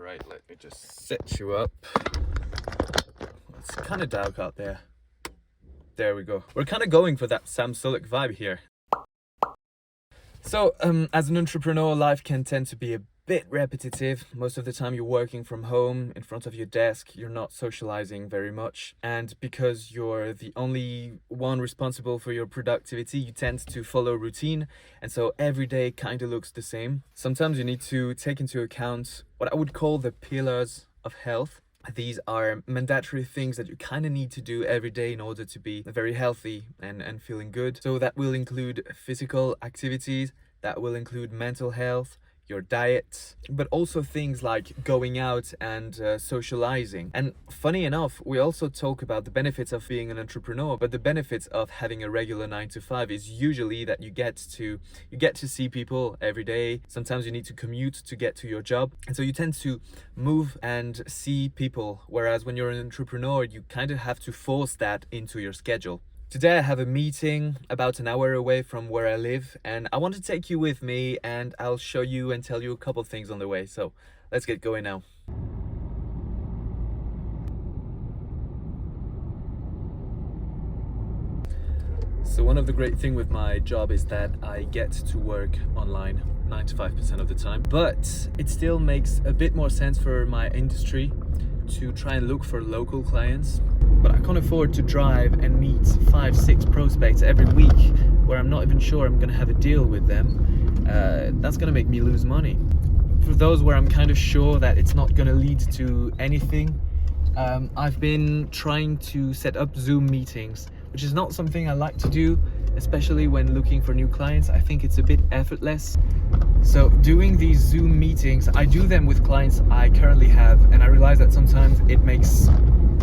Alright, let me just set you up. It's kind of dark out there. There we go. We're kind of going for that Sam Sulek vibe here. So, as an entrepreneur, life can tend to be a bit repetitive. Most of the time you're working from home in front of your desk, you're not socializing very much. And because you're the only one responsible for your productivity, you tend to follow routine. And so every day kind of looks the same. Sometimes you need to take into account what I would call the pillars of health. These are mandatory things that you kind of need to do every day in order to be very healthy and feeling good. So that will include physical activities, that will include mental health, your diet, but also things like going out and socializing. And funny enough, we also talk about the benefits of being an entrepreneur, but the benefits of having a regular 9 to 5 is usually that you get to see people every day. Sometimes you need to commute to get to your job, and so you tend to move and see people, whereas when you're an entrepreneur, you kind of have to force that into your schedule. Today I have a meeting about an hour away from where I live, and I want to take you with me, and I'll show you and tell you a couple of things on the way. So let's get going now. So one of the great things with my job is that I get to work online 95% of the time, but it still makes a bit more sense for my industry to try and look for local clients. But I can't afford to drive and meet 5-6 prospects every week where I'm not even sure I'm going to have a deal with them. That's going to make me lose money. For those where I'm kind of sure that it's not going to lead to anything, I've been trying to set up Zoom meetings, which is not something I like to do, especially when looking for new clients. I think it's a bit effortless. So doing these Zoom meetings, I do them with clients I currently have, and I realize that sometimes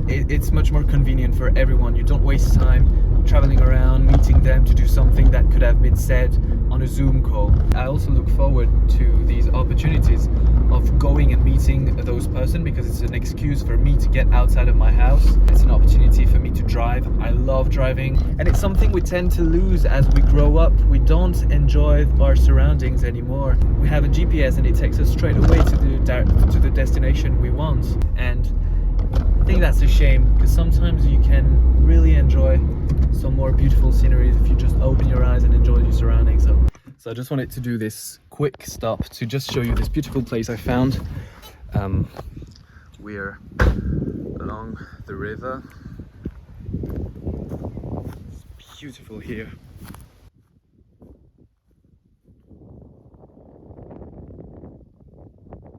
it's much more convenient for everyone. You don't waste time traveling around, meeting them to do something that could have been said on a Zoom call. I also look forward to these opportunities of going and meeting those person because it's an excuse for me to get outside of my house. It's an opportunity for me to drive. I love driving, and it's something we tend to lose as we grow up. We don't enjoy our surroundings anymore. We have a GPS and it takes us straight away to the destination we want, and I think that's a shame because sometimes you can really enjoy some more beautiful sceneries if you just open your eyes and enjoy your surroundings. So I just wanted to do this quick stop to just show you this beautiful place I found. We're along the river. It's beautiful here.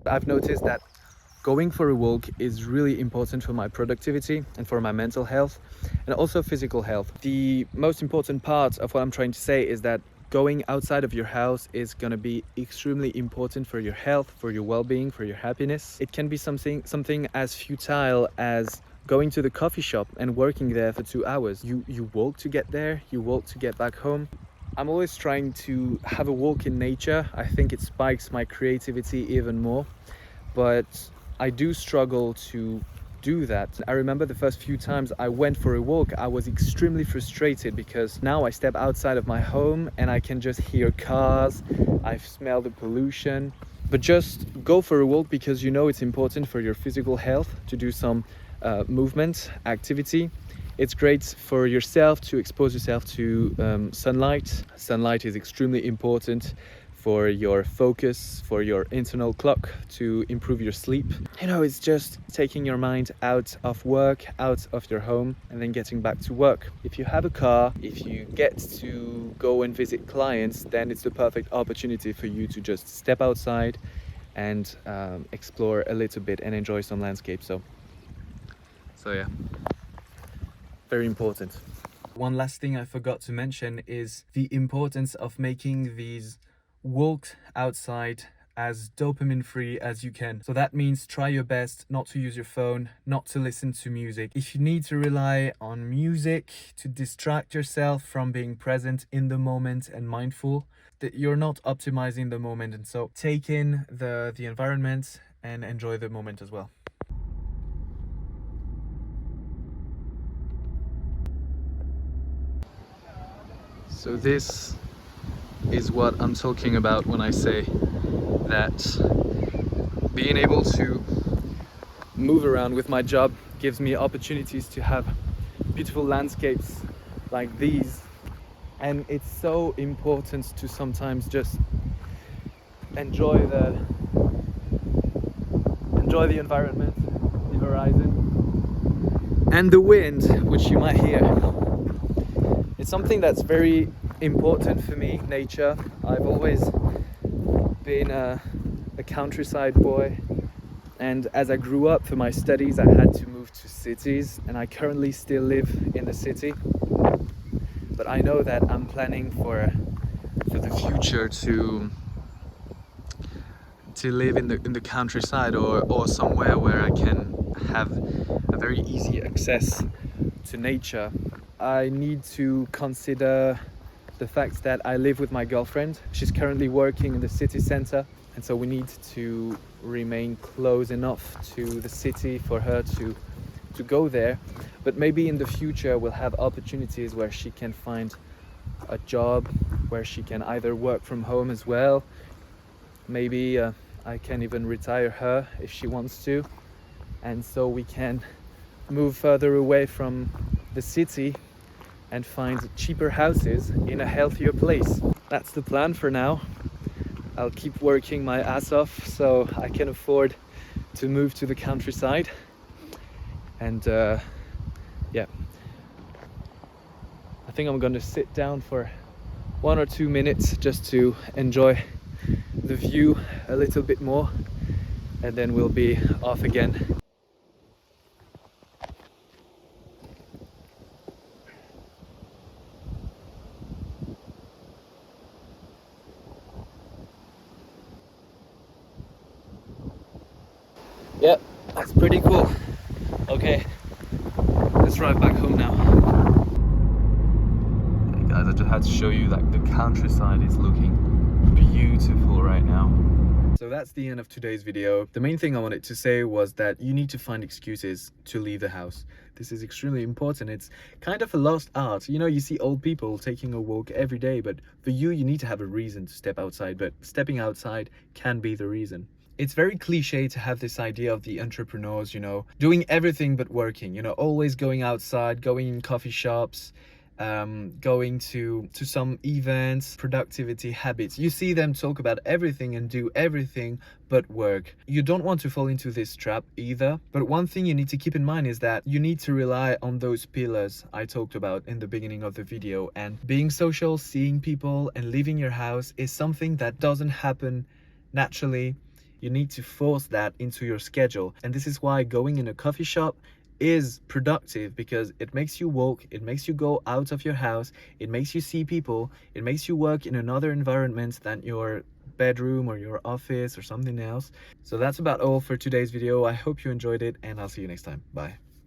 I've noticed that going for a walk is really important for my productivity and for my mental health and also physical health. The most important part of what I'm trying to say is that going outside of your house is going to be extremely important for your health, for your well-being, for your happiness. It can be something as futile as going to the coffee shop and working there for 2 hours. You walk to get there, you walk to get back home. I'm always trying to have a walk in nature. I think it spikes my creativity even more, but I do struggle to do that. I remember the first few times I went for a walk, I was extremely frustrated because now I step outside of my home and I can just hear cars, I smell the pollution. But just go for a walk because you know it's important for your physical health to do some movement, activity. It's great for yourself to expose yourself to sunlight. Sunlight is extremely important for your focus, for your internal clock, to improve your sleep. You know, it's just taking your mind out of work, out of your home, and then getting back to work. If you have a car, if you get to go and visit clients, then it's the perfect opportunity for you to just step outside and explore a little bit and enjoy some landscape. So yeah, very important. One last thing I forgot to mention is the importance of making these walk outside as dopamine free as you can. So that means try your best not to use your phone, not to listen to music. If you need to rely on music to distract yourself from being present in the moment and mindful, that you're not optimizing the moment. And so take in the environment and enjoy the moment as well. So this is what I'm talking about when I say that being able to move around with my job gives me opportunities to have beautiful landscapes like these. And it's so important to sometimes just enjoy the environment, the horizon, and the wind, which you might hear. It's something that's very important for me, nature. I've always been a countryside boy, and as I grew up for my studies, I had to move to cities, and I currently still live in the city. But I know that I'm planning for the future to live in the countryside, or somewhere where I can have a very easy access to nature. I need to consider the fact that I live with my girlfriend. She's currently working in the city center, and so we need to remain close enough to the city for her to go there. But maybe in the future we'll have opportunities where she can find a job where she can either work from home as well. Maybe I can even retire her if she wants to, and so we can move further away from the city and find cheaper houses in a healthier place. That's the plan for now. I'll keep working my ass off so I can afford to move to the countryside. And yeah, I think I'm gonna sit down for 1 or 2 minutes just to enjoy the view a little bit more, and then we'll be off again. Yep, that's pretty cool. Okay, let's drive back home now. Hey guys, I just had to show you that the countryside is looking beautiful right now. So that's the end of today's video. The main thing I wanted to say was that you need to find excuses to leave the house. This is extremely important. It's kind of a lost art. You know, you see old people taking a walk every day, but for you need to have a reason to step outside, but stepping outside can be the reason. It's very cliche to have this idea of the entrepreneurs, you know, doing everything but working, you know, always going outside, going in coffee shops, going to some events, productivity habits. You see them talk about everything and do everything but work. You don't want to fall into this trap either. But one thing you need to keep in mind is that you need to rely on those pillars I talked about in the beginning of the video. And being social, seeing people, and leaving your house is something that doesn't happen naturally. You need to force that into your schedule. And this is why going in a coffee shop is productive, because it makes you walk, it makes you go out of your house, it makes you see people, it makes you work in another environment than your bedroom or your office or something else. So that's about all for today's video. I hope you enjoyed it, and I'll see you next time. Bye.